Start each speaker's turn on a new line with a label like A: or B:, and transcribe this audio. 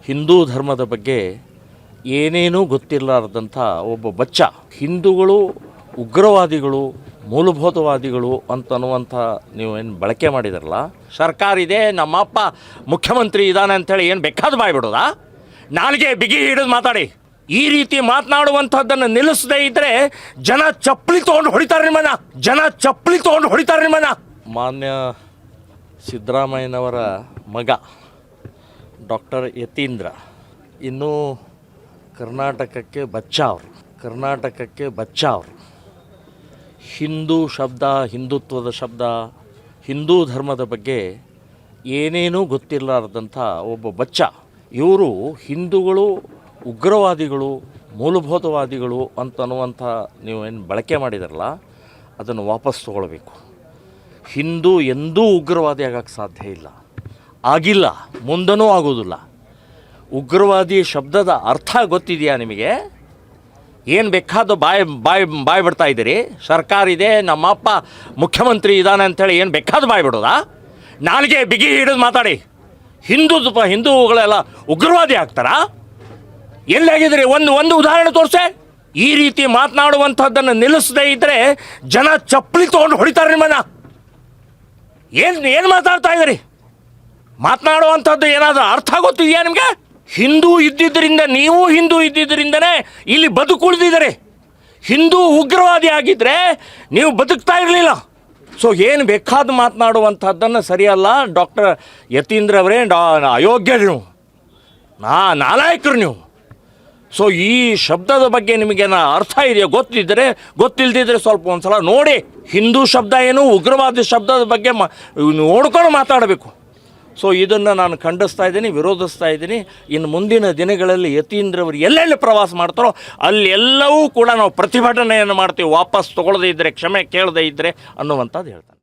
A: ಹಿಂದೂ ಧರ್ಮದ ಬಗ್ಗೆ ಏನೇನೂ ಗೊತ್ತಿರಲಾರ್ದಂಥ ಒಬ್ಬ ಬಚ್ಚ ಹಿಂದೂಗಳು ಉಗ್ರವಾದಿಗಳು ಮೂಲಭೂತವಾದಿಗಳು ಅಂತನ್ನುವಂಥ ನೀವೇನು ಬಳಕೆ ಮಾಡಿದಾರಲ್ಲ, ಸರ್ಕಾರ ಇದೆ, ನಮ್ಮಪ್ಪ ಮುಖ್ಯಮಂತ್ರಿ ಇದ್ದಾನೆ ಅಂಥೇಳಿ ಏನು ಬೇಕಾದ ಬಾಯ್ಬಿಡೋದಾ? ನಾಲ್ಗೆ ಬಿಗಿ ಹಿಡಿದು ಮಾತಾಡಿ. ಈ ರೀತಿ ಮಾತನಾಡುವಂಥದ್ದನ್ನು ನಿಲ್ಲಿಸದೇ ಇದ್ದರೆ ಜನ ಚಪ್ಪಲಿ ತೊಗೊಂಡು ಹೊಡಿತಾರೆ ನಿಮ್ಮನ್ನ, ಜನ ಚಪ್ಪಲಿ ತೊಗೊಂಡು ಹೊಡಿತಾರೆ ನಿಮ್ಮನ್ನ. ಮಾನ್ಯ ಸಿದ್ದರಾಮಯ್ಯನವರ ಮಗ ಡಾಕ್ಟರ್ ಯತೀಂದ್ರ ಇನ್ನೂ ಕರ್ನಾಟಕಕ್ಕೆ ಬಚ್ಚ ಅವರು ಹಿಂದೂ ಶಬ್ದ, ಹಿಂದುತ್ವದ ಶಬ್ದ, ಹಿಂದೂ ಧರ್ಮದ ಬಗ್ಗೆ ಏನೇನೂ ಗೊತ್ತಿರಲಾರ್ದಂಥ ಒಬ್ಬ ಬಚ್ಚ. ಇವರು ಹಿಂದೂಗಳು ಉಗ್ರವಾದಿಗಳು ಮೂಲಭೂತವಾದಿಗಳು ಅಂತನ್ನುವಂಥ ನೀವೇನು ಬಳಕೆ ಮಾಡಿದಾರಲ್ಲ, ಅದನ್ನು ವಾಪಸ್ ತೊಗೊಳ್ಬೇಕು. ಹಿಂದೂ ಎಂದೂ ಉಗ್ರವಾದಿ ಆಗೋಕ್ಕೆ ಸಾಧ್ಯ ಇಲ್ಲ, ಆಗಿಲ್ಲ, ಮುಂದನೂ ಆಗೋದಿಲ್ಲ. ಉಗ್ರವಾದಿ ಶಬ್ದದ ಅರ್ಥ ಗೊತ್ತಿದೆಯಾ ನಿಮಗೆ? ಏನು ಬೇಕಾದ ಬಾಯ್ ಬಿಡ್ತಾ ಇದ್ದೀರಿ. ಸರ್ಕಾರ ಇದೆ, ನಮ್ಮಪ್ಪ ಮುಖ್ಯಮಂತ್ರಿ ಇದ್ದಾನೆ ಅಂಥೇಳಿ ಏನು ಬೇಕಾದ ಬಾಯ್ ಬಿಡೋದಾ? ನಾಲ್ಗೆ ಬಿಗಿ ಹಿಡಿದು ಮಾತಾಡಿ. ಹಿಂದೂಗಳೆಲ್ಲ ಉಗ್ರವಾದಿ ಆಗ್ತಾರಾ? ಎಲ್ಲಾಗಿದ್ರಿ? ಒಂದು ಉದಾಹರಣೆ ತೋರಿಸೆ. ಈ ರೀತಿ ಮಾತನಾಡುವಂಥದ್ದನ್ನು ನಿಲ್ಲಿಸದೇ ಇದ್ದರೆ ಜನ ಚಪ್ಪಲಿ ತೊಗೊಂಡು ಹೊಡಿತಾರೆ ನಿಮ್ಮನ್ನ. ಏನು ಮಾತಾಡ್ತಾ ಇದ್ದೀರಿ? ಮಾತನಾಡುವಂಥದ್ದು ಏನಾದರೂ ಅರ್ಥ ಗೊತ್ತಿದೆಯಾ ನಿಮಗೆ? ಹಿಂದೂ ಇದ್ದಿದ್ದರಿಂದ, ನೀವು ಹಿಂದೂ ಇದ್ದಿದ್ದರಿಂದನೇ ಇಲ್ಲಿ ಬದುಕುಳಿದಿದ್ದಾರೆ. ಹಿಂದೂ ಉಗ್ರವಾದಿ ಆಗಿದ್ದರೆ ನೀವು ಬದುಕ್ತಾ ಇರಲಿಲ್ಲ. ಸೊ ಏನು ಬೇಕಾದ ಮಾತನಾಡುವಂಥದ್ದನ್ನು ಸರಿಯಲ್ಲ. ಡಾಕ್ಟರ್ ಯತೀಂದ್ರ ಅವರೇ ಅಯೋಗ್ಯರು ನೀವು, ನಾಲಾಯಕರು ನೀವು. ಸೊ ಈ ಶಬ್ದದ ಬಗ್ಗೆ ನಿಮಗೇನ ಅರ್ಥ ಇದೆಯಾ? ಗೊತ್ತಿಲ್ಲದಿದ್ದರೆ ಸ್ವಲ್ಪ ಒಂದು ಸಲ ನೋಡಿ. ಹಿಂದೂ ಶಬ್ದ ಏನು, ಉಗ್ರವಾದಿ ಶಬ್ದದ ಬಗ್ಗೆ ನೋಡ್ಕೊಂಡು ಮಾತಾಡಬೇಕು. ಸೊ ಇದನ್ನು ನಾನು ಖಂಡಿಸ್ತಾ ಇದ್ದೀನಿ, ವಿರೋಧಿಸ್ತಾ ಇದ್ದೀನಿ. ಇನ್ನು ಮುಂದಿನ ದಿನಗಳಲ್ಲಿ ಯತೀಂದ್ರ ಅವರು ಎಲ್ಲೆಲ್ಲಿ ಪ್ರವಾಸ ಮಾಡ್ತಾರೋ ಅಲ್ಲೆಲ್ಲವೂ ಕೂಡ ನಾವು ಪ್ರತಿಭಟನೆಯನ್ನು ಮಾಡ್ತೀವಿ, ವಾಪಸ್ ತೊಗೊಳ್ಳದೇ ಇದ್ದರೆ, ಕ್ಷಮೆ ಕೇಳದೇ ಇದ್ದರೆ ಅನ್ನುವಂಥದ್ದು ಹೇಳ್ತಾನೆ.